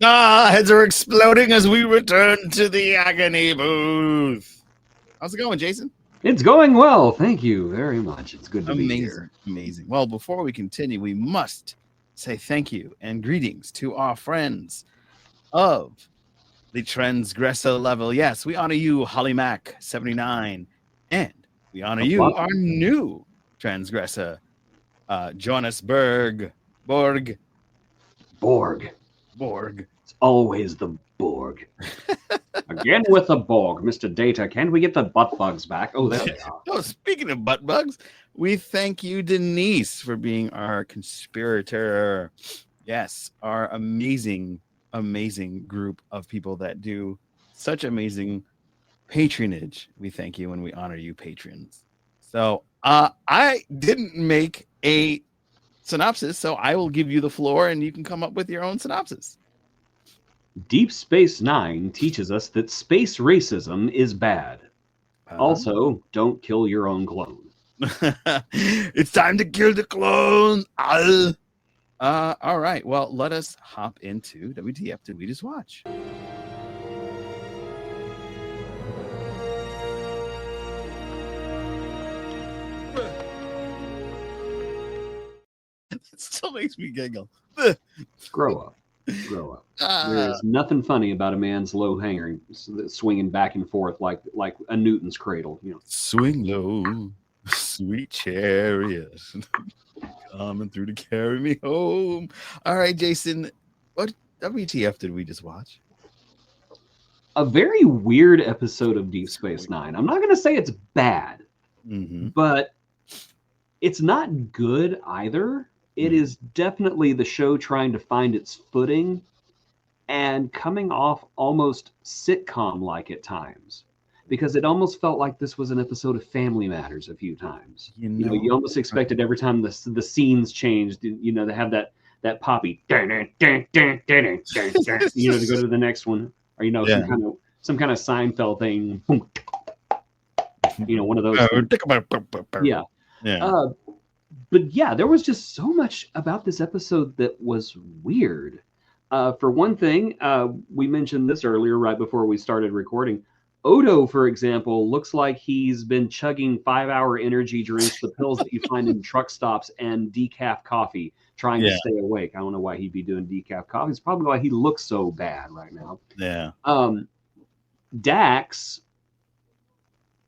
Heads are exploding as we return to the agony booth. How's it going, Jason? It's going well. Thank you very much. It's good to be here. Amazing. Well, before we continue, we must say thank you and greetings to our friends of the Transgressor level. Yes, we honor you, Holly Mac 79, and we honor you, our new Transgressor, Jonas Borg. It's always the Borg. Again with the Borg, Mr. Data. Can we get the butt bugs back? Oh, there they are. Oh, speaking of butt bugs, we thank you, Denise, for being our conspirator. Yes, our amazing group of people that do such amazing patronage. We thank you and we honor you, patrons. So I didn't make a synopsis, so I will give you the floor and you can come up with your own synopsis. Deep Space Nine teaches us that space racism is bad. Also, don't kill your own clone. It's time to kill the clone. All right. Well, let us hop into WTF Did We Just Watch? It still makes me giggle. Grow up. There's nothing funny about a man's low hanger swinging back and forth like a Newton's cradle. You know, swing low, sweet chariot, coming through to carry me home. All right, Jason, what WTF did we just watch? A very weird episode of Deep Space Nine. I'm not going to say it's bad, but it's not good either. It is definitely the show trying to find its footing and coming off almost sitcom-like at times, because it almost felt like this was an episode of Family Matters a few times. You almost expected every time the scenes changed, to have that poppy, to go to the next one, or some kind of Seinfeld thing, one of those. Yeah. But yeah, there was just so much about this episode that was weird. For one thing, we mentioned this earlier, right before we started recording. Odo, for example, looks like he's been chugging 5-hour energy drinks, the pills that you find in truck stops, and decaf coffee, trying to stay awake. I don't know why he'd be doing decaf coffee. It's probably why he looks so bad right now. Yeah. Dax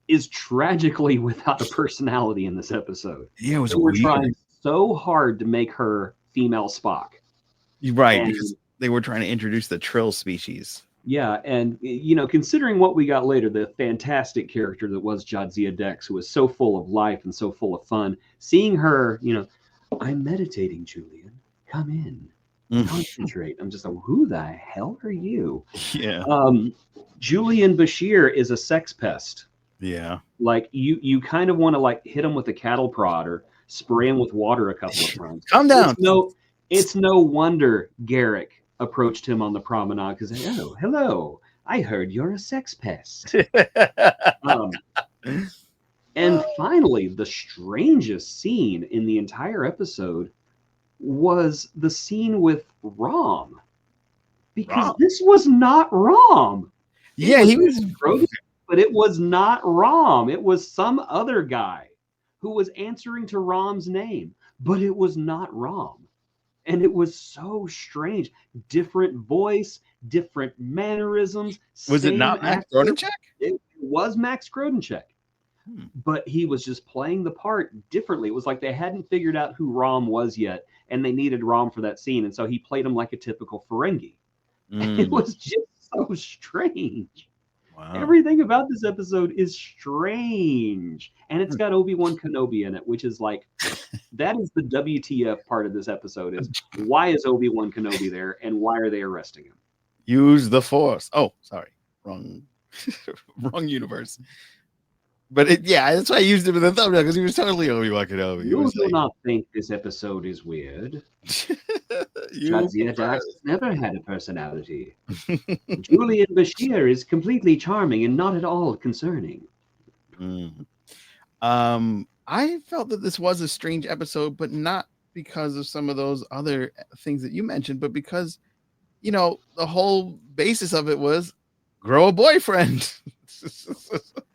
is tragically without a personality in this episode. Yeah, it was weird. Trying so hard to make her female Spock. Right, because they were trying to introduce the Trill species. Yeah, and considering what we got later, the fantastic character that was Jadzia Dex, who was so full of life and so full of fun, seeing her, I'm meditating, Julian. Come in. Concentrate. I'm just like, who the hell are you? Yeah. Julian Bashir is a sex pest. Yeah. Like you kind of want to hit him with a cattle prod or spray him with water a couple of times. Calm down. It's no wonder Garrick approached him on the promenade because, oh, hello, I heard you're a sex pest. And finally, the strangest scene in the entire episode was the scene with Rom. Because this was not Rom. Yeah, he was... But it was not Rom. It was some other guy who was answering to Rom's name. But it was not Rom. And it was so strange. Different voice, different mannerisms. Was it not Max Grodenchek? It was Max Grodenchek. But he was just playing the part differently. It was like they hadn't figured out who Rom was yet, and they needed Rom for that scene. And so he played him like a typical Ferengi. And it was just so strange. Wow. Everything about this episode is strange. And it's got Obi-Wan Kenobi in it, which is like, that is the WTF part of this episode is, why is Obi-Wan Kenobi there and why are they arresting him? Use the Force. Oh, sorry. Wrong universe. But that's why I used him in the thumbnail, because he was totally Obi-Wan Kenobi. You do not think this episode is weird. Jadzia Dax never had a personality. Julian Bashir is completely charming and not at all concerning. I felt that this was a strange episode, but not because of some of those other things that you mentioned, but because you know, the whole basis of it was grow a boyfriend.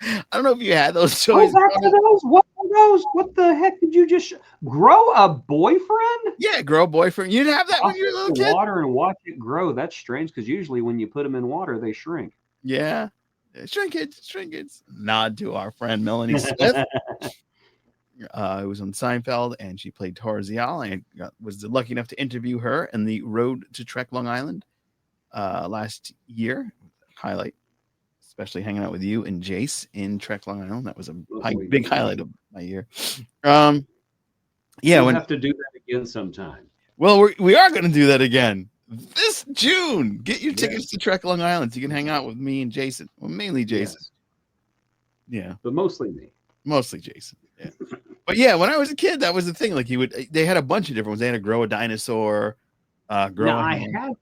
I don't know if you had those toys. Back to those. What are those? What the heck did you just grow a boyfriend? Yeah, grow a boyfriend. You didn't have that when you were a little kid. Water and watch it grow. That's strange because usually when you put them in water, they shrink. Yeah, shrinkage. Nod to our friend Melanie Smith. It was on Seinfeld, and she played Torzial. I was lucky enough to interview her in the Road to Trek Long Island last year. Highlight, especially hanging out with you and Jace in Trek Long Island. That was a big highlight of my year. Yeah, we'll have to do that again sometime. Well, we are going to do that again this June. Get your tickets to Trek Long Island so you can hang out with me and Jason. Well, mainly Jason. Yes. Yeah, but mostly me. Mostly Jason. Yeah. But yeah, when I was a kid, that was the thing. Like they had a bunch of different ones. They had to grow a dinosaur. I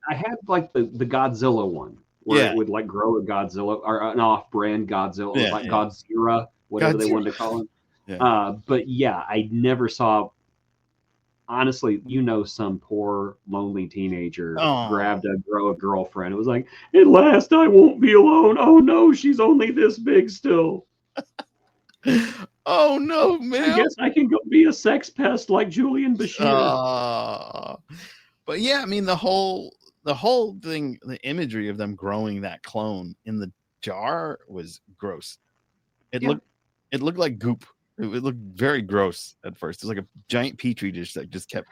had like the Godzilla one where it would like grow a Godzilla or an off-brand Godzilla, like Godzilla, whatever they wanted to call him. Yeah. But yeah, I never saw. Honestly, some poor lonely teenager grabbed a girlfriend. It was like, at last I won't be alone. Oh no, she's only this big still. Oh no, man! I guess I can go be a sex pest like Julian Bashir. But yeah, I mean the whole thing, the imagery of them growing that clone in the jar was gross. It looked like goop. It looked very gross at first. It was like a giant petri dish that just kept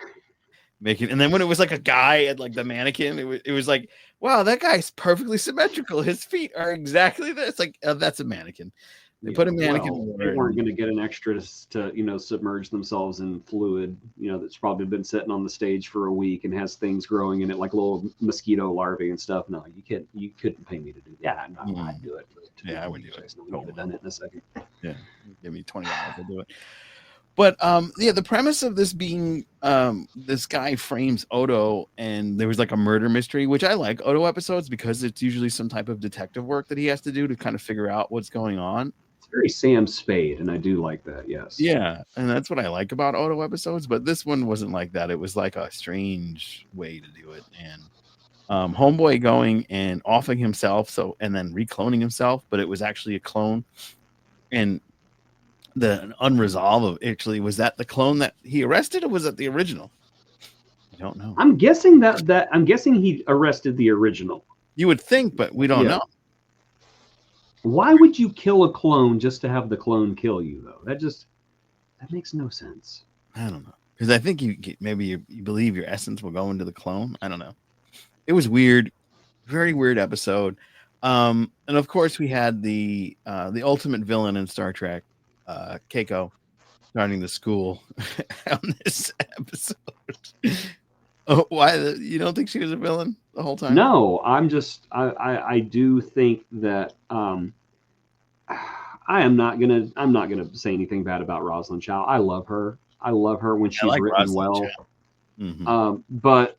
making. And then when it was like a guy at like the mannequin, it was like, wow, that guy's perfectly symmetrical. His feet are exactly this. Like that's a mannequin. They put a mannequin. They weren't going to get an extra to submerge themselves in fluid, that's probably been sitting on the stage for a week and has things growing in it like little mosquito larvae and stuff. No, you couldn't pay me to do that. I'd do it. I would do it. I would have done it in a second. Yeah, give me $20 to do it. But the premise of this being this guy frames Odo, and there was like a murder mystery, which I like Odo episodes because it's usually some type of detective work that he has to do to kind of figure out what's going on. It's very Sam Spade, and I do like that. Yes. Yeah, and that's what I like about Odo episodes. But this one wasn't like that. It was like a strange way to do it, and Homeboy going and offing himself, and then recloning himself, but it was actually a clone, and the unresolved of actually was that the clone that he arrested, or was that the original? I don't know. I'm guessing I'm guessing he arrested the original. You would think, but we don't know. Why would you kill a clone just to have the clone kill you, though? That makes no sense. I don't know, because I think you believe your essence will go into the clone. I don't know. It was weird, very weird episode. And of course, we had the ultimate villain in Star Trek, Keiko, starting the school on this episode. Why? You don't think she was a villain the whole time? No, I do think that I'm not gonna say anything bad about Rosalind Chow. I love her when she's written Rosalind well. Mm-hmm. But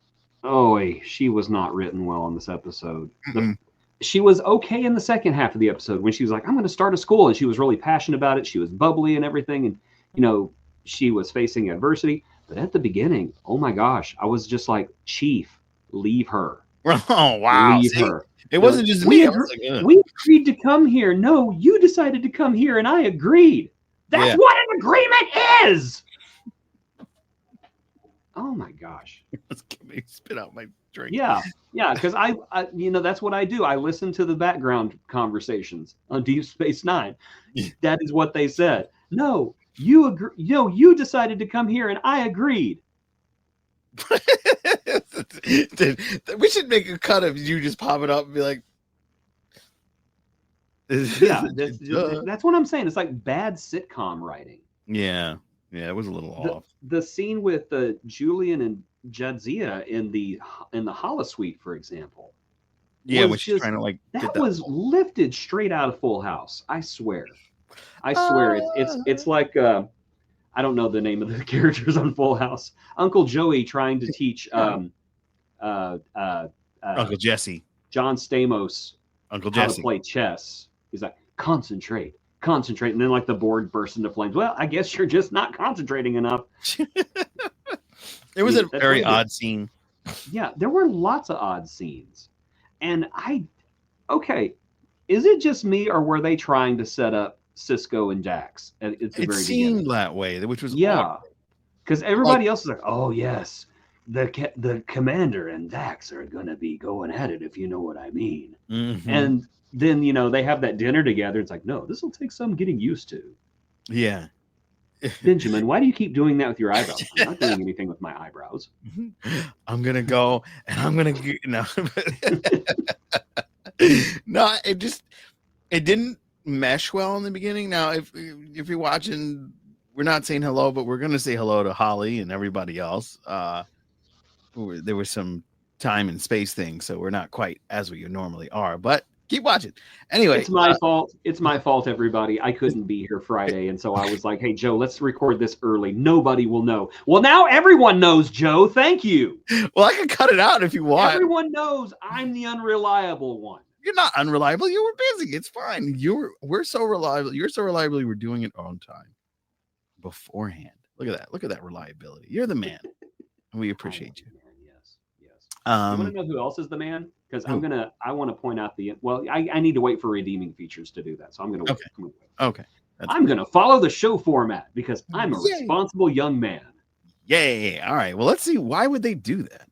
she was not written well in this episode. Mm-hmm. She was okay in the second half of the episode when she was like, I'm going to start a school. And she was really passionate about it. She was bubbly and everything. And, she was facing adversity. But at the beginning, oh my gosh, I was just like, Chief, leave her. Oh, wow. Leave her. It wasn't just me. We agreed to come here. No, you decided to come here and I agreed. That's what an agreement is. Oh my gosh. Let's get me spit out my drink. Yeah, because I that's what I do. I listen to the background conversations on Deep Space Nine. That is what they said. No, you agree. You decided to come here and I agreed. We should make a cut of you just popping up and be like, that's what I'm saying. It's like bad sitcom writing. Yeah, it was a little off. The scene with Julian and Jadzia in the holosuite, for example. Yeah, which is trying to like that was lifted straight out of Full House. I swear. It's like I don't know the name of the characters on Full House. Uncle Joey trying to teach Uncle Jesse, John Stamos, Uncle Jesse, how to play chess. He's like, concentrate, and then like the board bursts into flames. Well, I guess you're just not concentrating enough. It was a very odd scene. Yeah, there were lots of odd scenes. And okay, is it just me or were they trying to set up Cisco and Dax at the It very beginning? seemed that way, which was odd. Yeah, because Like, everybody else is like, oh, yes, the commander and Dax are going to be going at it, if you know what I mean. mhm. And then, they have that dinner together. It's like, no, this will take some getting used to. Yeah. Benjamin, why do you keep doing that with your eyebrows? I'm not doing anything with my eyebrows. I'm gonna go and I'm gonna no. No, it didn't mesh well in the beginning. Now, if you're watching, we're not saying hello, but we're gonna say hello to Holly and everybody else. There was some time and space thing, so we're not quite as we normally are, but keep watching. Anyway, It's my fault. It's my fault, everybody. I couldn't be here Friday, and so I was like, hey, Joe, let's record this early. Nobody will know. Well, now everyone knows, Joe. Thank you. well, I can cut it out if you want. Everyone knows I'm the unreliable one. You're not unreliable. You were busy. It's fine. We're so reliable. You're so reliable. You were doing it on time beforehand. Look at that. Look at that reliability. You're the man. And we appreciate you. Yes. You want to know who else is the man? Because I want to point out I need to wait for redeeming features to do that. So I'm going to wait. Okay. I'm going to follow the show format because I'm a responsible young man. Yay. All right. Well, let's see. Why would they do that?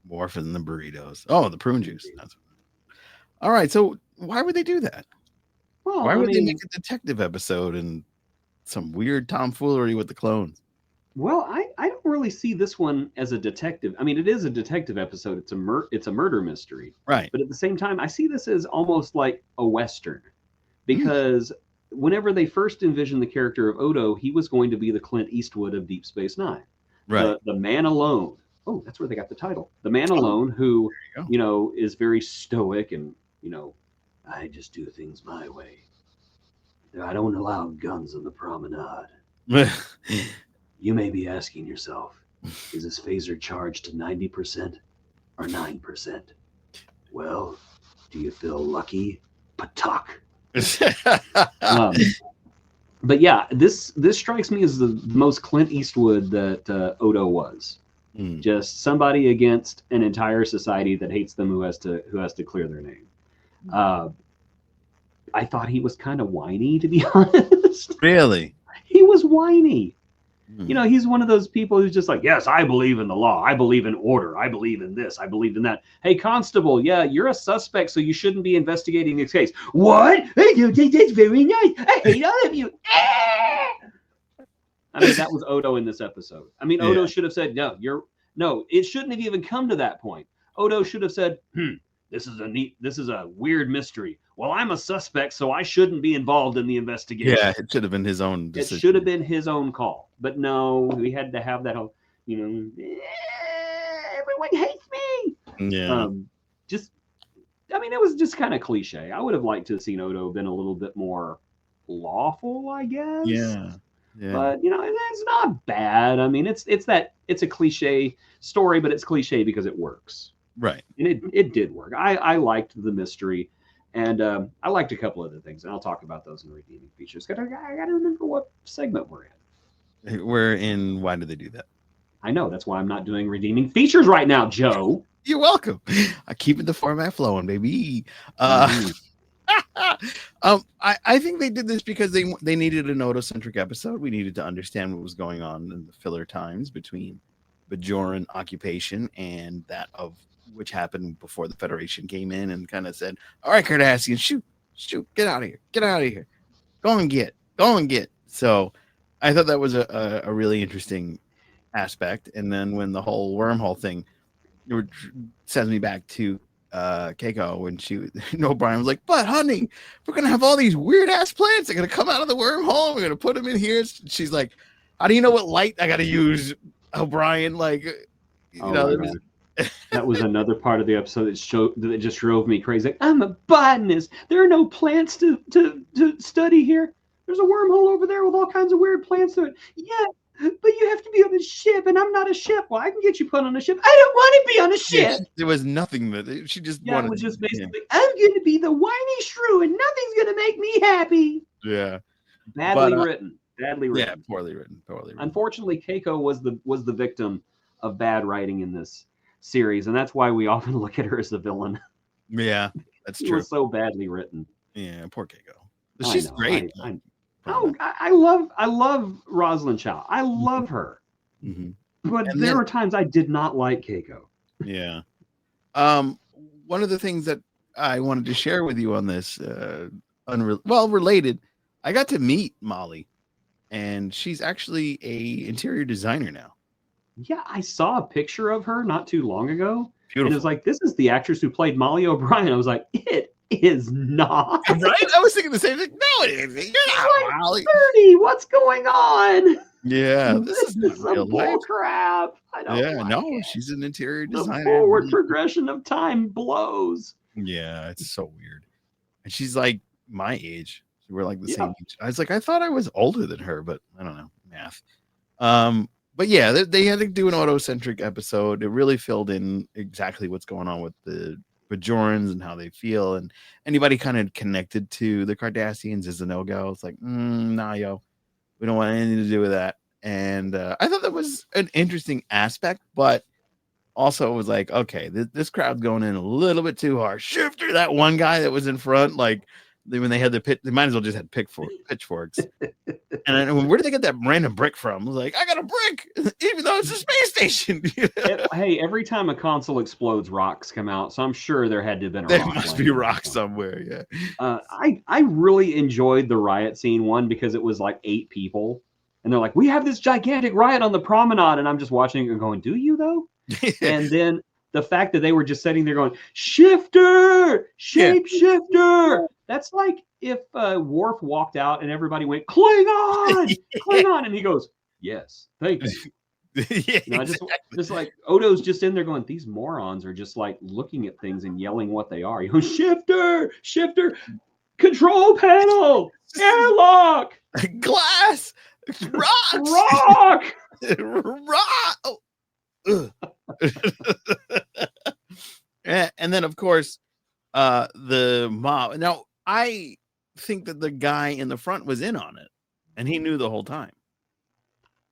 More than the burritos. Oh, the prune juice. All right. So why would they do that? Well, why would they make a detective episode and some weird tomfoolery with the clones? Well, I don't really see this one as a detective. I mean, it is a detective episode. It's a murder mystery. Right. But at the same time, I see this as almost like a Western because whenever they first envisioned the character of Odo, he was going to be the Clint Eastwood of Deep Space Nine. Right. The man alone. Oh, that's where they got the title. The man alone who, is very stoic and, I just do things my way. I don't allow guns on the promenade. You may be asking yourself, is this phaser charged to 90% or 9%? Well, do you feel lucky? Patak. But yeah, this strikes me as the most Clint Eastwood that Odo was. Just somebody against an entire society that hates them who has to clear their name. I thought he was kind of whiny, to be honest. Really? He was whiny. He's one of those people who's just like, yes, I believe in the law. I believe in order. I believe in this. I believe in that. Hey, constable, yeah, you're a suspect, so you shouldn't be investigating this case. What? I don't think that's very nice. I hate all of you. I mean, that was Odo in this episode. I mean, Odo should have said, no, it shouldn't have even come to that point. Odo should have said, this is a weird mystery. Well, I'm a suspect, so I shouldn't be involved in the investigation. Yeah, it should have been his own decision. It should have been his own call. But no, we had to have that whole, everyone hates me. Yeah. It was just kind of cliche. I would have liked to have seen Odo been a little bit more lawful, I guess. Yeah. But it's not bad. I mean, it's a cliche story, but it's cliche because it works. Right. And it did work. I liked the mystery, and I liked a couple other things, and I'll talk about those in redeeming features. I got to remember what segment we're in. We're in. Why did they do that? I know. That's why I'm not doing redeeming features right now, Joe. You're welcome. I keep the format flowing, baby. I think they did this because they needed an Odo-centric episode. We needed to understand what was going on in the filler times between Bajoran occupation and that of which happened before the Federation came in and kind of said, all right, Cardassian, shoot, get out of here, go and get. So I thought that was a really interesting aspect. And then when the whole wormhole thing sends me back to Keiko when O'Brien was like, but honey, we're gonna have all these weird ass plants. They're gonna come out of the wormhole. We're gonna put them in here. She's like, how do you know what light I gotta use, O'Brien? Like, that was another part of the episode that just drove me crazy. I'm a botanist. There are no plants to study here. There's a wormhole over there with all kinds of weird plants to it. Yeah, But you have to be on a ship, and I'm not a ship. Well, I can get you put on a ship. I don't want to be on a ship. There was nothing that she just wanted. It was just basically, I'm going to be the whiny shrew, and nothing's going to make me happy. Yeah. Badly written. Yeah, poorly written. Unfortunately, Keiko was the victim of bad writing in this series, and that's why we often look at her as the villain. Yeah, that's true. She was so badly written. Yeah, poor Keiko. She's great. I love Rosalind Chow. I love her. Mm-hmm. But there were times I did not like Keiko. Yeah. One of the things that I wanted to share with you on this, related, I got to meet Molly, and she's actually a interior designer now. Yeah, I saw a picture of her not too long ago. Beautiful. And it was like, this is the actress who played Molly O'Brien. I was like, it is not. Right? I was thinking the same thing. No, it isn't. You're not like Molly. 30. What's going on? Yeah, this is some bull crap. I don't she's an interior designer. The forward progression of time blows. Yeah, it's so weird. And she's like my age. We're like the same age. I was like, I thought I was older than her, but I don't know, math. But yeah, they had to do an auto-centric episode. It really filled in exactly what's going on with the Bajorans and how they feel, and anybody kind of connected to the Cardassians is a no-go. It's like, nah, yo, we don't want anything to do with that. And I thought that was an interesting aspect, but also it was like, okay, this crowd's going in a little bit too hard. Shifter, that one guy that was in front, like when they had the pit, they might as well just had pitchforks. And where did they get that random brick from? I was like, I got a brick, even though it's a space station. Hey, every time a console explodes, rocks come out. So I'm sure there had to have been there must be rocks somewhere. Yeah. I really enjoyed the riot scene one because it was like 8 people. And they're like, we have this gigantic riot on the promenade. And I'm just watching it and going, do you though? And then the fact that they were just sitting there going, shifter, shapeshifter. That's like if Worf walked out and everybody went, Klingon, Klingon. And he goes, yes, thank you. Just like Odo's just in there going, these morons are just like looking at things and yelling what they are. He goes, shifter, control panel, airlock, glass, rock. Oh. And then of course the mob. Now I think that the guy in the front was in on it and he knew the whole time.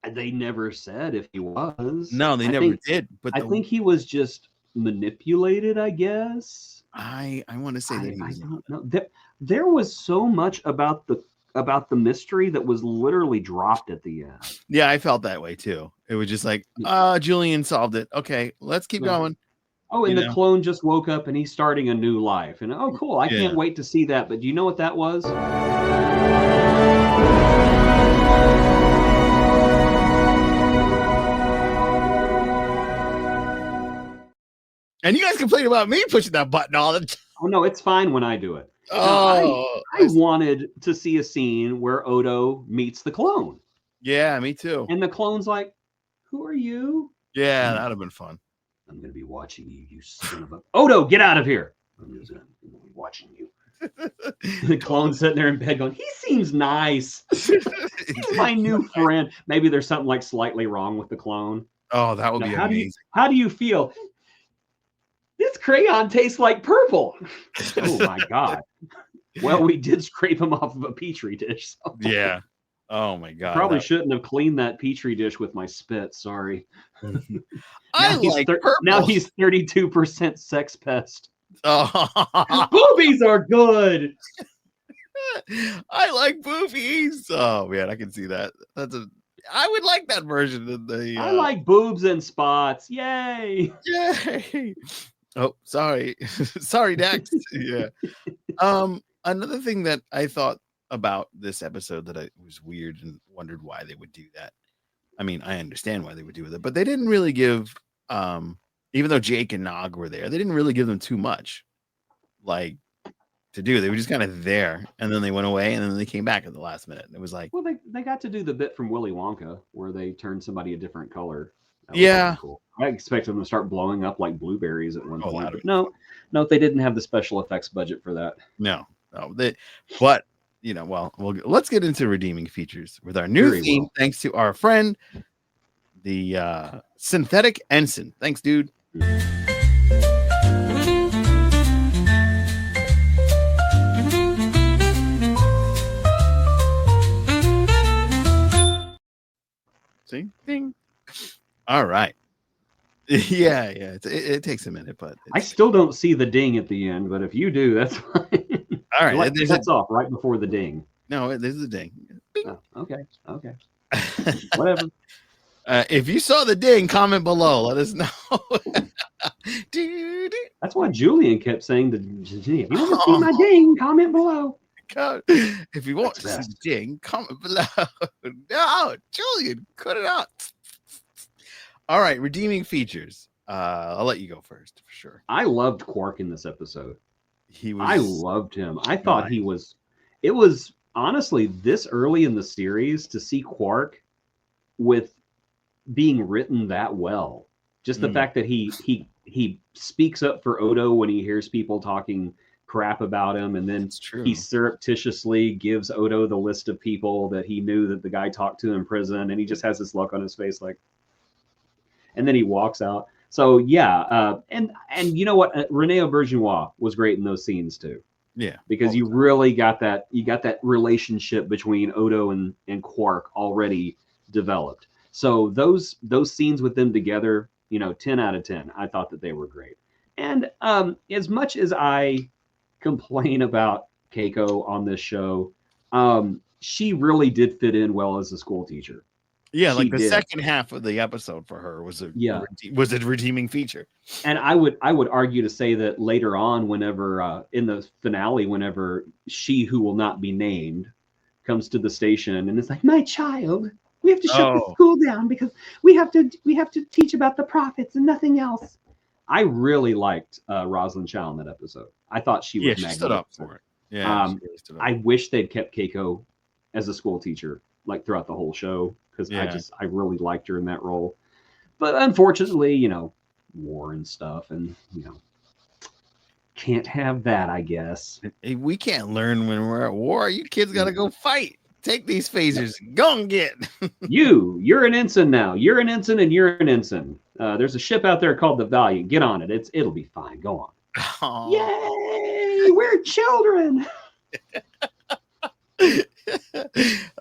They never said if he was. No, they never did. But I think he was just manipulated, I guess. I want to say that he was. I don't know. There was so much about the mystery that was literally dropped at the end. Yeah, I felt that way too. It was just like, Julian solved it. Okay, let's keep going. Oh, and the clone just woke up and he's starting a new life. And oh, cool. I can't wait to see that. But do you know what that was? And you guys complain about me pushing that button all the time. Oh, no, it's fine when I do it. Oh, I wanted to see a scene where Odo meets the clone. Yeah, me too. And the clone's like, who are you? Yeah, that'd have been fun. I'm going to be watching you, you son of a... Odo, get out of here. I'm just going to be watching you. The clone's sitting there in bed going, he seems nice. He's my new friend. Maybe there's something like slightly wrong with the clone. Oh, that would be amazing. How do you feel? This crayon tastes like purple. Oh, my God. Well, we did scrape him off of a Petri dish. So. Yeah. Oh, my God. Probably shouldn't have cleaned that Petri dish with my spit. Sorry. Now he's 32% sex pest. Oh. Boobies are good. I like boobies. Oh, man, I can see that. I would like that version of the. I like boobs and spots. Yay! Yay! Oh, sorry, sorry, Dax. Yeah. Another thing that I thought about this episode that I was weird and wondered why they would do that. I mean, I understand why they would do it, but they didn't really give. Even though Jake and Nog were there, they didn't really give them too much, like to do. They were just kind of there, and then they went away, and then they came back at the last minute. And it was like, well, they got to do the bit from Willy Wonka where they turned somebody a different color. Yeah, cool. I expected them to start blowing up like blueberries at one point. No, they didn't have the special effects budget for that. But let's get into redeeming features with our new theme. Thanks to our friend, the Synthetic Ensign. Thanks, dude. See? Ding. All right. Yeah. It takes a minute, but I still don't see the ding at the end. But if you do, that's fine. All right. That's off right before the ding. No, there's a ding. Oh, okay. Whatever. If you saw the ding, comment below. Let us know. That's why Julian kept saying to G, if you want to see my ding, comment below. If you want to see the ding, comment below. No, Julian, cut it out. All right, redeeming features. I'll let you go first for sure. I loved Quark in this episode. I loved him. I thought he was. It was honestly this early in the series to see Quark with being written that well. Just the fact that he speaks up for Odo when he hears people talking crap about him, and then he surreptitiously gives Odo the list of people that he knew that the guy talked to in prison, and he just has this look on his face like, and then he walks out. So and you know what, Rene Auberjonois was great in those scenes too. Yeah, because you really got that relationship between Odo and Quark already developed. So those scenes with them together, 10 out of 10. I thought that they were great. And as much as I complain about Keiko on this show, she really did fit in well as a school teacher. Yeah, like the second half of the episode for her was a redeeming feature. And I would argue to say that later on, whenever in the finale, whenever she who will not be named comes to the station and it's like, my child, we have to shut the school down because we have to teach about the prophets and nothing else. I really liked Rosalind Chow in that episode. I thought she was magnificent. Stood up for it. Yeah, I wish they'd kept Keiko as a school teacher like throughout the whole show, because I really liked her in that role. But unfortunately, war and stuff, and can't have that, I guess. We can't learn when we're at war. You kids gotta go fight. Take these phasers. Go and get. You're an ensign now. You're an ensign and you're an ensign. There's a ship out there called the Valiant. Get on it. It'll be fine. Go on. Aww. Yay! We're children.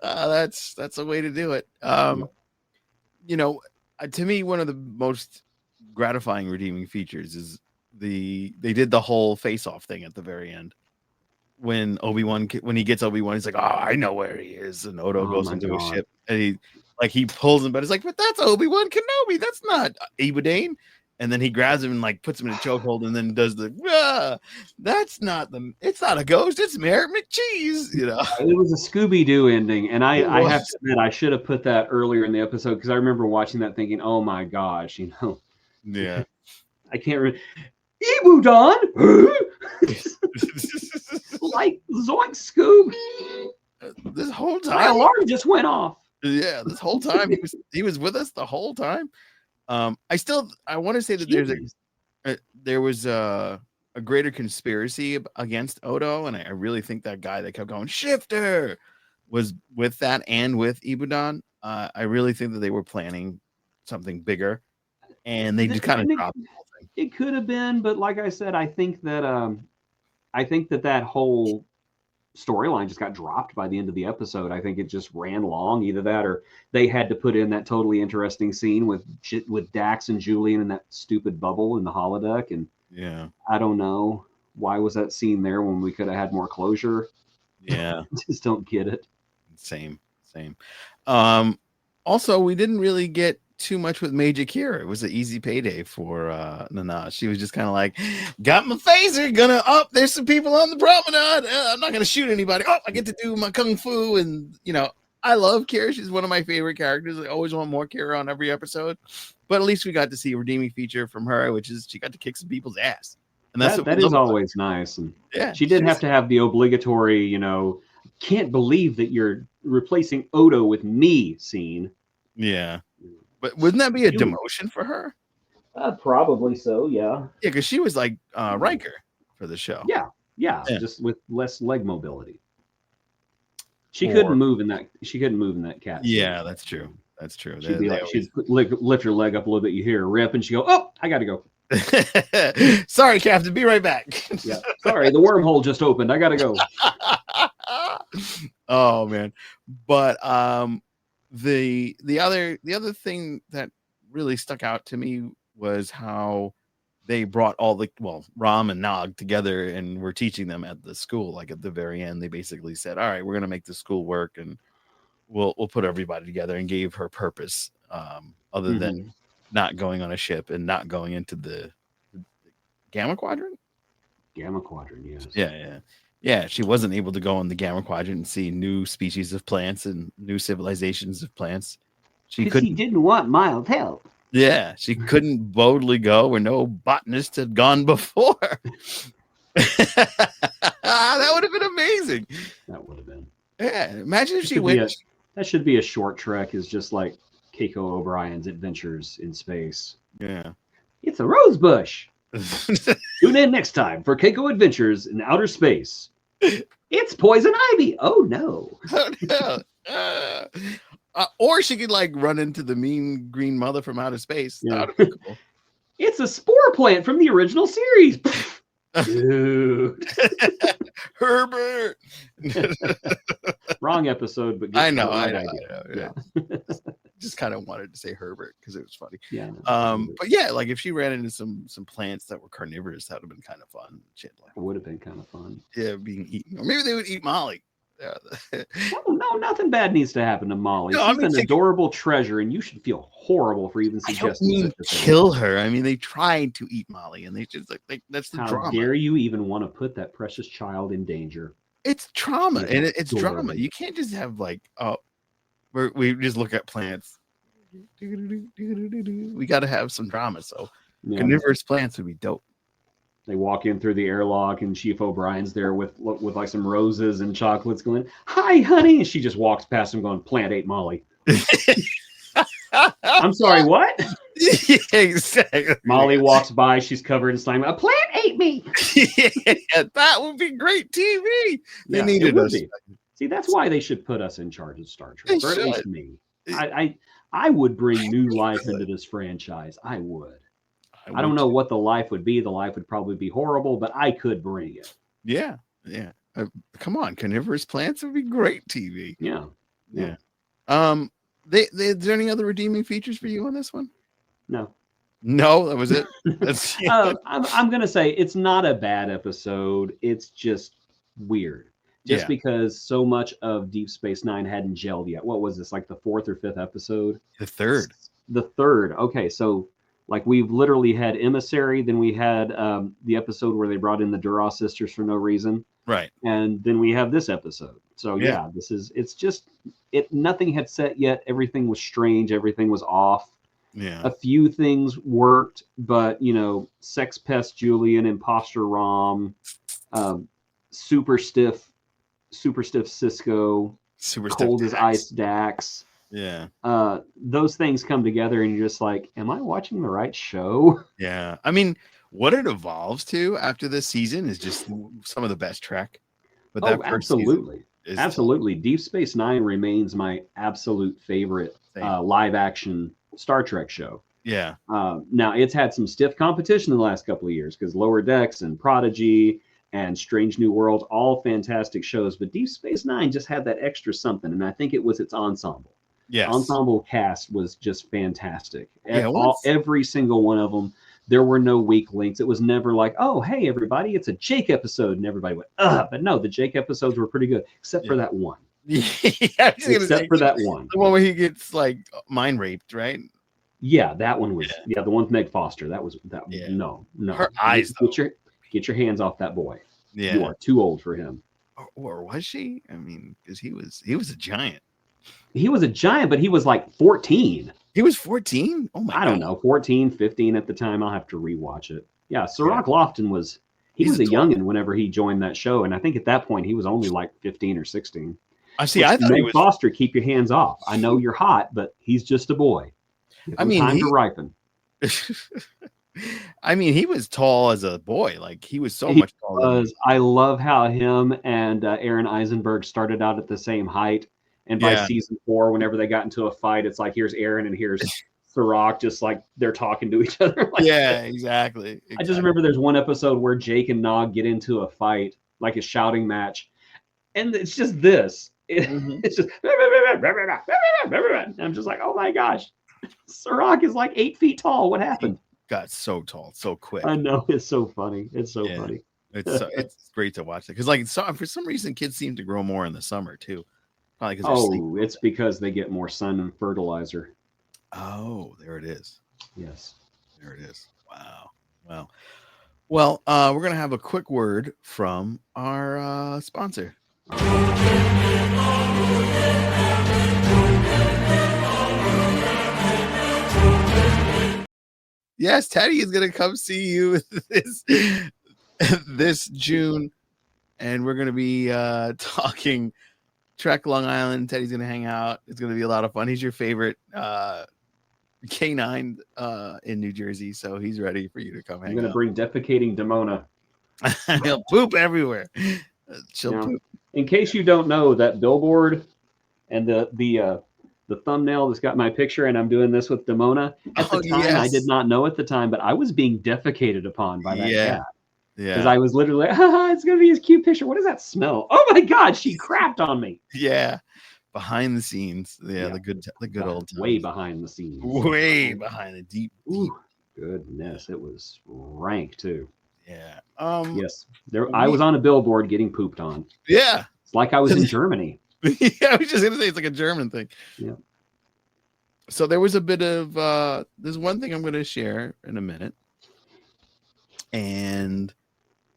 That's a way to do it. To me, one of the most gratifying redeeming features is they did the whole face-off thing at the very end. When he gets Obi-Wan, he's like, "Oh, I know where he is," and Odo goes into a ship, and he pulls him, but it's like, "But that's Obi-Wan Kenobi. That's not Ibudane." And then he grabs him and like puts him in a chokehold, and then does the that's not it's not a ghost, it's Merritt McCheese. It was a Scooby-Doo ending, and I have to admit I should have put that earlier in the episode, because I remember watching that thinking, oh my gosh, yeah, I can't remember. Ibudon, like Zoink Scoob. This whole time, my alarm just went off. Yeah, this whole time he was with us the whole time. I want to say that there was a greater conspiracy against Odo, and I really think that guy that kept going Shifter was with that and with Ibudon. I really think that they were planning something bigger, and they just kind of dropped the whole thing. It could have been, but like I said, I think that that whole storyline just got dropped by the end of the episode. I think it just ran long, either that or they had to put in that totally interesting scene with Dax and Julian in that stupid bubble in the holodeck, and I don't know why was that scene there when we could have had more closure. Just don't get it. Same. Also, we didn't really get too much with Major Kira. It was an easy payday for Nana. She was just kind of like, got my phaser, there's some people on the promenade. I'm not gonna shoot anybody. I get to do my kung fu, and I love Kira. She's one of my favorite characters. I always want more Kira on every episode, but at least we got to see a redeeming feature from her, which is she got to kick some people's ass, and that is always nice. And she did have to have the obligatory, can't believe that you're replacing Odo with me scene. Yeah. But wouldn't that be a demotion for her? Probably so, yeah. Yeah, because she was like Riker for the show. Yeah, just with less leg mobility. She couldn't move in that. She couldn't move in that cat. Yeah, that's true. That's true. She'd be like, she'd lift her leg up a little bit. You hear her rip, and she go, "Oh, I got to go." Sorry, Captain. Be right back. Yeah. Sorry, the wormhole just opened. I got to go. Oh man, but the other thing that really stuck out to me was how they brought all Rom and Nog together and were teaching them at the school. Like at the very end, they basically said, "All right, we're gonna make the school work, and we'll put everybody together," and gave her purpose, other than not going on a ship and not going into the Gamma Quadrant. Gamma Quadrant, yes. Yeah. She wasn't able to go in the Gamma Quadrant and see new species of plants and new civilizations of plants. She didn't want mild help. Yeah, she couldn't boldly go where no botanist had gone before. That would have been amazing. That would have been. Yeah, imagine if she went. That should be a short trek. Is just like Keiko O'Brien's Adventures in Space. Yeah, it's a rose bush. Tune in next time for Keiko Adventures in Outer Space. It's poison ivy. Oh no. Oh, no. Or she could like run into the mean green mother from outer space. Yeah. That would be cool. It's a spore plant from the original series. Dude. Herbert. Wrong episode, but I know. Yeah. Just kind of wanted to say Herbert because it was funny. Yeah. But yeah, like if she ran into some plants that were carnivorous, that would have been kind of fun. Shit, like it would have been kind of fun. Yeah, being eaten, or maybe they would eat Molly. No, nothing bad needs to happen to Molly. No, She's an adorable treasure, and you should feel horrible for even suggesting. I don't mean kill her. I mean, they tried to eat Molly, and they just like that's the drama. How dare you even want to put that precious child in danger? It's trauma, and it's drama. You can't just have like, we just look at plants. We got to have some drama. So carnivorous plants would be dope. They walk in through the airlock, and Chief O'Brien's there with like some roses and chocolates, going, "Hi, honey," and she just walks past him, going, "Plant ate Molly." I'm sorry, what? Yeah, exactly. Molly walks by, she's covered in slime. A plant ate me. Yeah, that would be great TV. They needed us. See, that's why they should put us in charge of Star Trek, or at least me. I would bring new life into this franchise. I would. I don't know what the life would be. The life would probably be horrible, but I could bring it. Yeah. Come on, carnivorous plants would be great TV. Yeah. Is there any other redeeming features for you on this one? No, that was it. I'm gonna say it's not a bad episode. It's just weird. Because so much of Deep Space Nine hadn't gelled yet. What was this, like the 4th or 5th episode? The third. Okay, so like we've literally had Emissary, then we had the episode where they brought in the Duras sisters for no reason. Right. And then we have this episode. So nothing had set yet. Everything was strange. Everything was off. Yeah. A few things worked, but Sex Pest Julian, Imposter Rom, super stiff Cisco, super cold as ice Dax. Yeah. Those things come together and you're just like, am I watching the right show? Yeah. I mean, what it evolves to after this season is just some of the best Trek. But that absolutely. Deep Space Nine remains my absolute favorite live action Star Trek show. Yeah. Now it's had some stiff competition in the last couple of years because Lower Decks and Prodigy and Strange New Worlds, all fantastic shows, but Deep Space Nine just had that extra something, and I think it was its ensemble. Yes. Ensemble cast was just fantastic. Every single one of them. There were no weak links. It was never like, oh, hey, everybody, it's a Jake episode. And everybody went, ugh. But no, the Jake episodes were pretty good, except for that one. Except for that one. The one where he gets, like, mind raped, right? Yeah, that one was, the one with Meg Foster. That was. No. Her eyes, Get your hands off that boy. Yeah. You are too old for him. Or was she? I mean, because he was a giant. He was a giant, but he was like 14. He was 14? Oh my God. I don't know, 14, 15 at the time. I'll have to rewatch it. Yeah, Cirroc Lofton was a youngin' whenever he joined that show, and I think at that point he was only like 15 or 16. I thought he was Foster. Keep your hands off. I know you're hot, but he's just a boy. Time to ripen. I mean, he was tall as a boy. Like he was so much taller. I love how him and Aaron Eisenberg started out at the same height, and by season 4, whenever they got into a fight, it's like here's Aaron and here's Sirach, just like they're talking to each other. Like exactly. I just remember there's one episode where Jake and Nog get into a fight, like a shouting match, and it's just this. It's just. I'm just like, oh my gosh, Sirach is like 8 feet tall. What happened? Got so tall, so quick. I know, it's so funny. It's so funny. It's great to watch it because, like, for some reason, kids seem to grow more in the summer too. Probably because it's because they get more sun and fertilizer. Oh, there it is. Yes, there it is. Wow. Well, we're gonna have a quick word from our sponsor. Yes, Teddy is gonna come see you this June, and we're gonna be talking Trek Long Island. Teddy's gonna hang out. It's gonna be a lot of fun. He's your favorite canine in New Jersey, so he's ready for you to come hang out. I'm gonna bring defecating Demona. He'll poop everywhere. She'll poop. In case you don't know, that billboard and the thumbnail that's got my picture, and I'm doing this with Demona. At the time, I did not know at the time, but I was being defecated upon by that cat. Yeah. Because I was literally like, it's going to be his cute picture. What does that smell? Oh my God, she crapped on me. Yeah. Behind the scenes. Yeah. The good old times. Way behind the scenes. Way behind the deep. Goodness. It was rank too. Yeah. Yes. I was on a billboard getting pooped on. Yeah. It's like I was in Germany. Yeah, I was just gonna say it's like a German thing. Yeah. So there was a bit of there's one thing I'm gonna share in a minute. And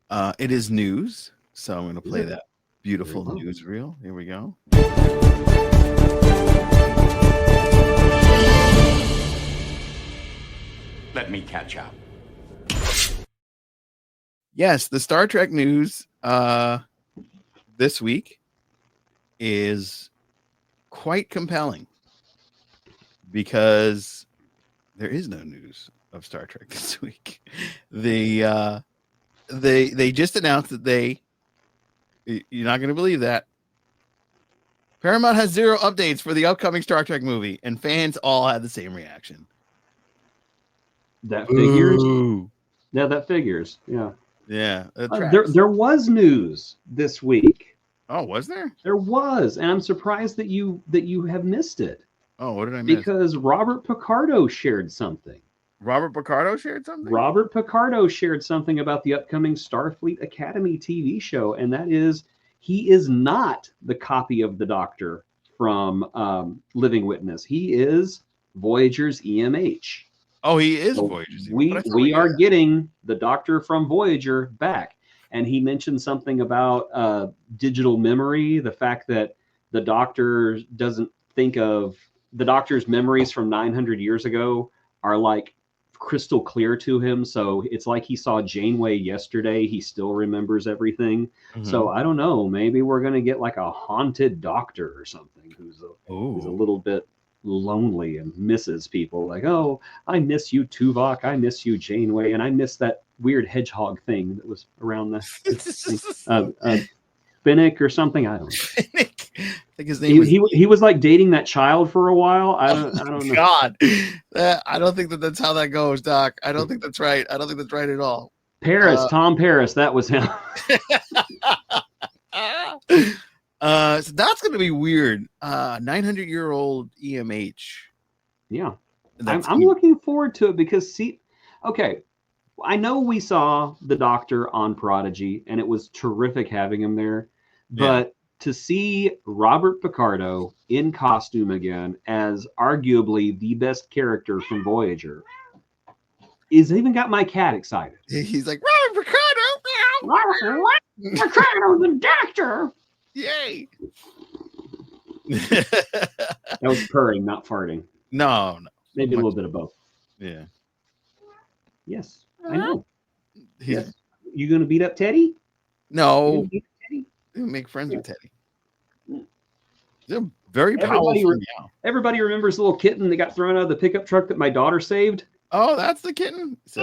it is news. So I'm gonna play that beautiful newsreel. Here we go. Let me catch up. Yes, the Star Trek news this week is quite compelling because there is no news of Star Trek this week. They just announced that you're not going to believe that Paramount has 0 updates for the upcoming Star Trek movie, and fans all had the same reaction. That figures. Yeah, that figures. Yeah. Yeah. There was news this week. Oh, was there? There was, and I'm surprised that you have missed it. Oh, what did I miss? Because Robert Picardo shared something. Robert Picardo shared something? Robert Picardo shared something about the upcoming Starfleet Academy TV show, and that is he is not the copy of the Doctor from Living Witness. He is Voyager's EMH. Oh, he is so Voyager's EMH. We are getting the Doctor from Voyager back. And he mentioned something about digital memory, the fact that the Doctor doesn't think of the Doctor's memories from 900 years ago are like crystal clear to him. So it's like he saw Janeway yesterday. He still remembers everything. Mm-hmm. So I don't know. Maybe we're going to get like a haunted Doctor or something who's a little bit lonely and misses people. Like, oh, I miss you, Tuvok. I miss you, Janeway. And I miss that weird hedgehog thing that was around the Finnick or something. I don't know. Finnick. I think his name he was like dating that child for a while. I don't know. God, I don't think that's how that goes, Doc. I don't think that's right. I don't think that's right at all. Paris, Tom Paris, that was him. So that's going to be weird. 900-year-old EMH. Yeah, I'm looking forward to it because I know we saw the Doctor on Prodigy, and it was terrific having him there. But to see Robert Picardo in costume again as arguably the best character from Voyager is even got my cat excited. He's like, Robert Picardo! Robert Picardo, the Doctor! Yay! That was purring, not farting. No. Maybe a little bit of both. Yeah. Yes. I know. Yes. You gonna beat up Teddy? No. Make friends with Teddy. They're very powerful. Everybody remembers the little kitten that got thrown out of the pickup truck that my daughter saved. Oh, that's the kitten. That's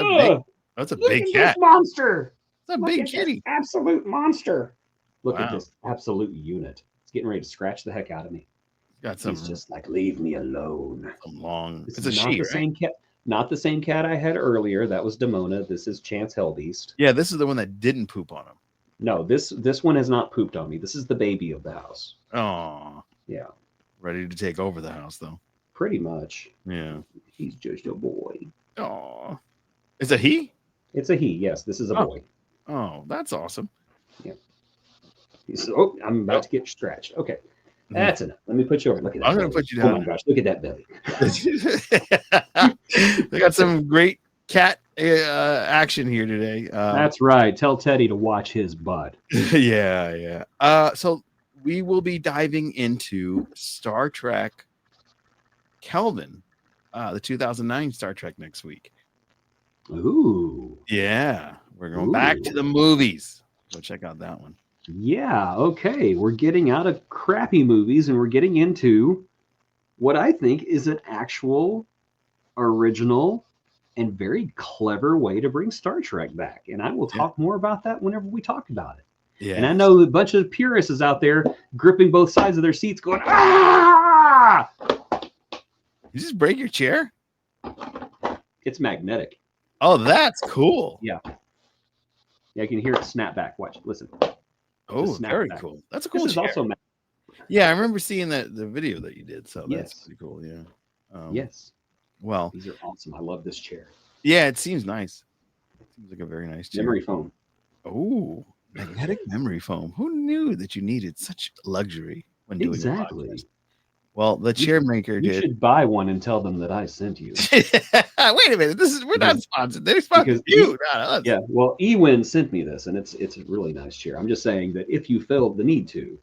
a Look big at cat. this monster. It's a Look big at kitty. this absolute monster. Look at Wow. this absolute unit. It's getting ready to scratch the heck out of me. Got some. He's just like, leave me alone. Some long. This It's a is not she, the right? same cat. Not the same cat I had earlier. That was Demona. This is Chance Hellbeast. Yeah, this is the one that didn't poop on him. No, this one has not pooped on me. This is the baby of the house. Oh, Yeah, ready to take over the house, though. pretty much. Yeah. He's just a boy. Oh, is it he? It's a he. Yes, this is a boy. Oh, that's awesome. Oh, I'm about to get scratched. Okay, that's enough. Let me put you over. Look at that. I'm gonna belly. put you Oh down. my gosh, look at that belly. They got some great cat action here today. That's right. Tell Teddy to watch his butt. Yeah. So we will be diving into Star Trek Kelvin, the 2009 Star Trek next week. Ooh. Yeah, we're going back to the movies. Go check out that one. Yeah, okay. We're getting out of crappy movies and we're getting into what I think is an actual, original, and very clever way to bring Star Trek back. And I will talk more about that whenever we talk about it. Yeah. And I know a bunch of purists is out there gripping both sides of their seats going, ah! You just break your chair? It's magnetic. Oh, that's cool. Yeah, I can hear it snap back. Watch, listen. Oh, snap very back. cool. That's a cool This is chair. also Yeah, I remember seeing the video that you did. So that's Yes. pretty cool. Yeah. yes. Well, These are awesome. I love this chair. yeah, it seems nice. It seems like a very nice chair. Memory foam. Oh, magnetic memory foam. Who knew that you needed such luxury when doing a Exactly. podcast? Well, the chair maker You did. should buy one and tell them that I sent you. Wait a minute. We're not sponsored. They're sponsored Because you, not us. Yeah, well, Ewin sent me this, and it's a really nice chair. I'm just saying that if you feel the need to,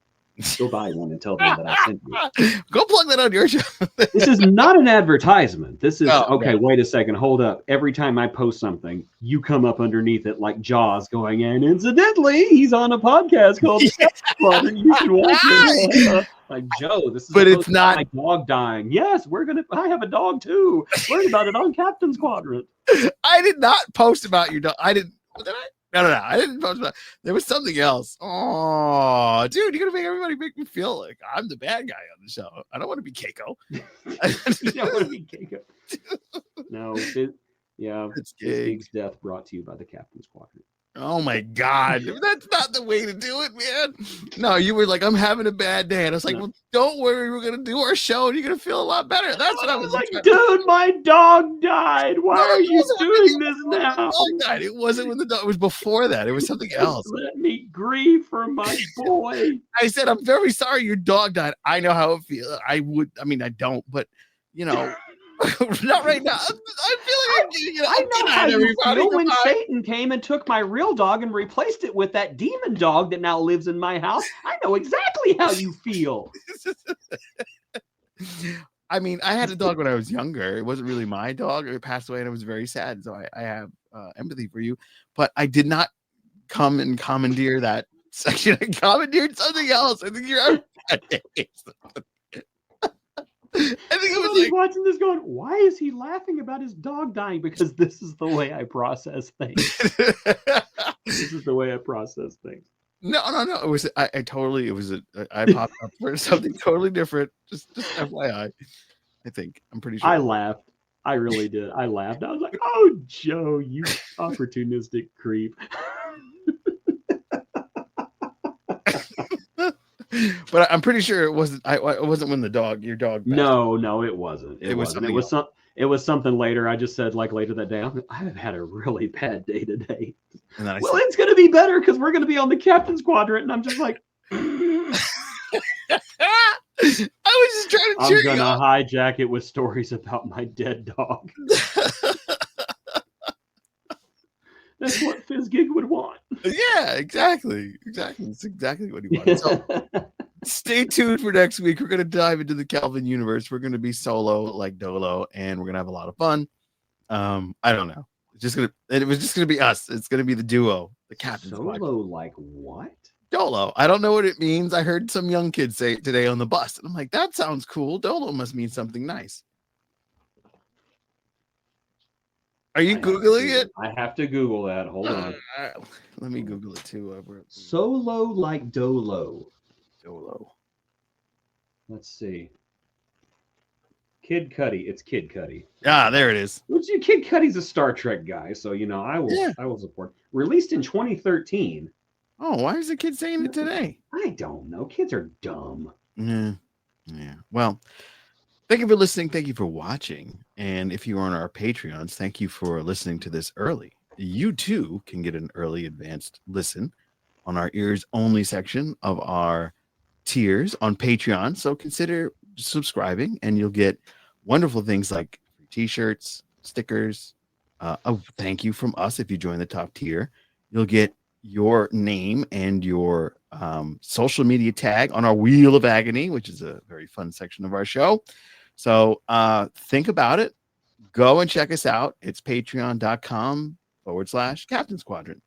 go buy one and tell them that I sent you. Go plug that on your show. This is not an advertisement. This is okay. Wait a second. Hold up. Every time I post something, you come up underneath it like Jaws going, and incidentally, he's on a podcast called Club, and you can watch it. Like, Joe, this is But it's not my dog dying. Yes, I have a dog too. Learn about it on Captain's Quadrant. I did not post about your dog. Did I? No. I didn't post about. There was something else. Oh, dude, you're gonna make everybody make me feel like I'm the bad guy on the show. I don't want to be Keiko. You don't want to be Keiko. No, It's this gig. Gig's death brought to you by the Captain's Quadrant. Oh my God, that's not the way to do it, man. No, you were like, I'm having a bad day, and I was like, well, don't worry, we're gonna do our show, and you're gonna feel a lot better. That's what I was like, dude, my dog died. Why are you doing this now? It wasn't when the dog. It was before that. It was something else. Let me grieve for my boy. I said, I'm very sorry your dog died. I know how it feels. I don't, but you know, not right now. I feel like I'm getting it. I know how you feel when Satan came and took my real dog and replaced it with that demon dog that now lives in my house. I know exactly how you feel. I mean, I had a dog when I was younger. It wasn't really my dog. It passed away, and I was very sad. So I have empathy for you. But I did not come and commandeer that section. I commandeered something else. I think you're. I think it was like watching this going, why is he laughing about his dog dying? Because this is the way I process things. This is the way I process things. No. It was I popped up for something totally different. Just FYI. I think I'm pretty sure. I laughed. I really did. I laughed. I was like, "Oh, Joe, you opportunistic creep." But I'm pretty sure it wasn't. It wasn't when your dog. No, it wasn't. It was. It was something later. I just said like later that day. I have had a really bad day today. And then it's gonna be better because we're gonna be on the Captain's Quadrant, and I'm just like. I was just trying to cheer you up. I'm gonna hijack it with stories about my dead dog. That's what Fizzgig would want. Yeah, exactly. It's exactly what he wanted. So stay tuned for next week. We're gonna dive into the Kelvin universe. We're gonna be solo like Dolo, and we're gonna have a lot of fun. I don't know. It was just gonna be us. It's gonna be the duo, the Captain. Solo like what? Dolo. I don't know what it means. I heard some young kids say it today on the bus. And I'm like, that sounds cool. Dolo must mean something nice. Are you Googling it? I have to Google that. Hold on. Let me Google it too. Solo like Dolo. Dolo. Let's see. Kid Cudi. It's Kid Cudi. Ah, there it is. Kid Cudi's a Star Trek guy, so I will support. Released in 2013. Oh, why is the kid saying it today? I don't know. Kids are dumb. Yeah. Well, thank you for listening. Thank you for watching. And if you are on our Patreons, thank you for listening to this early. You too can get an early advanced listen on our ears only section of our tiers on Patreon. So consider subscribing and you'll get wonderful things like free t-shirts, stickers, a thank you from us. If you join the top tier, you'll get your name and your social media tag on our Wheel of Agony, which is a very fun section of our show. So think about it. Go and check us out. It's patreon.com/Captain Squadron.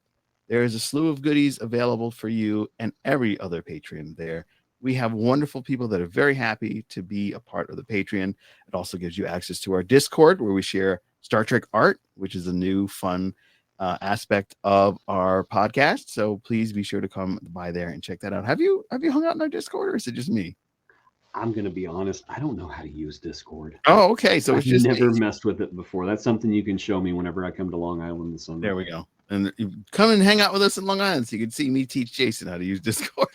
There is a slew of goodies available for you and every other patron there. We have wonderful people that are very happy to be a part of the Patreon. It also gives you access to our Discord where we share Star Trek art, which is a new fun aspect of our podcast. So please be sure to come by there and check that out. Have you hung out in our Discord, or is it just me? I'm gonna be honest. I don't know how to use Discord. Oh, okay. So it's just never messed with it before. That's something you can show me whenever I come to Long Island this summer. There we go. And you come and hang out with us in Long Island so you can see me teach Jason how to use Discord.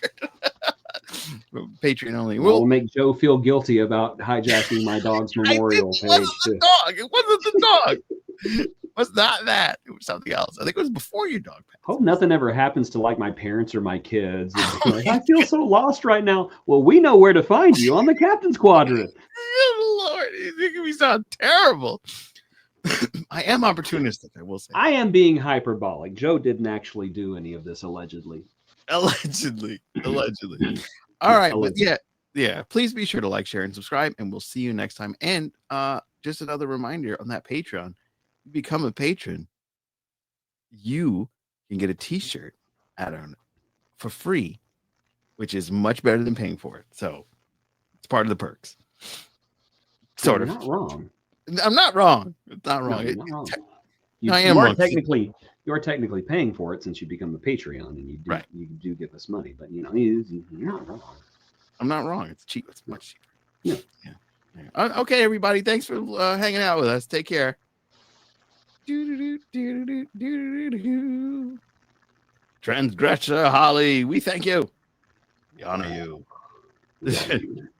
Patreon only. We'll make Joe feel guilty about hijacking my dog's memorial page. It wasn't the dog. It wasn't the dog. It was not that. It was something else. I think it was before your dog passed. Hope nothing ever happens to like my parents or my kids. Like, I feel so lost right now. Well, we know where to find you on the Captain Squadron. Lord, it's making me sound terrible. I am opportunistic, I will say. I am being hyperbolic. Joe didn't actually do any of this allegedly. Allegedly. All right, but yeah. Please be sure to like, share, and subscribe, and we'll see you next time. And just another reminder on that Patreon: you become a patron, you can get a T-shirt add-on for free, which is much better than paying for it. So it's part of the perks. Sort of. Not wrong. I'm not wrong. It's not wrong. No, not wrong. I am wrong. You're technically paying for it since you become a Patreon, and you do give us money. But you're not wrong. I'm not wrong. It's cheap. It's much cheaper. Yeah. Okay, everybody. Thanks for hanging out with us. Take care. Transgressor Holly, we thank you. We honor you.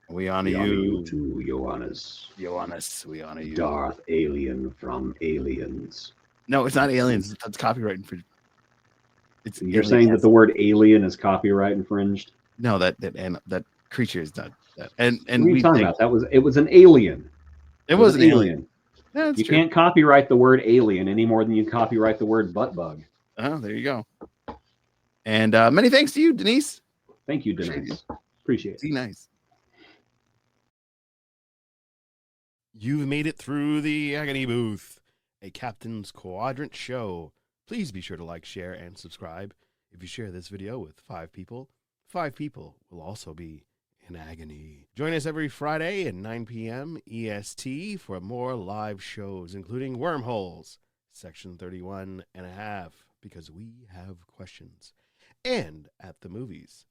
We honor you too, Ioannis. Ioannis, we honor you. Darth Alien from Aliens. No, it's not aliens. That's copyright infringement. You're saying that the word alien is copyright infringed? No, that creature is not that. And what are you talking about? It was an alien. It was an alien. Yeah, you can't copyright the word alien any more than you copyright the word butt bug. Oh, there you go. And many thanks to you, Denise. Thank you, Denise. Appreciate it. Be nice. You've made it through the Agony Booth, a Captain's Quadrant show. Please be sure to like, share, and subscribe. If you share this video with 5 people will also be in agony. Join us every Friday at 9 p.m. EST for more live shows, including Wormholes, Section 31 and a half, because we have questions, and At the Movies,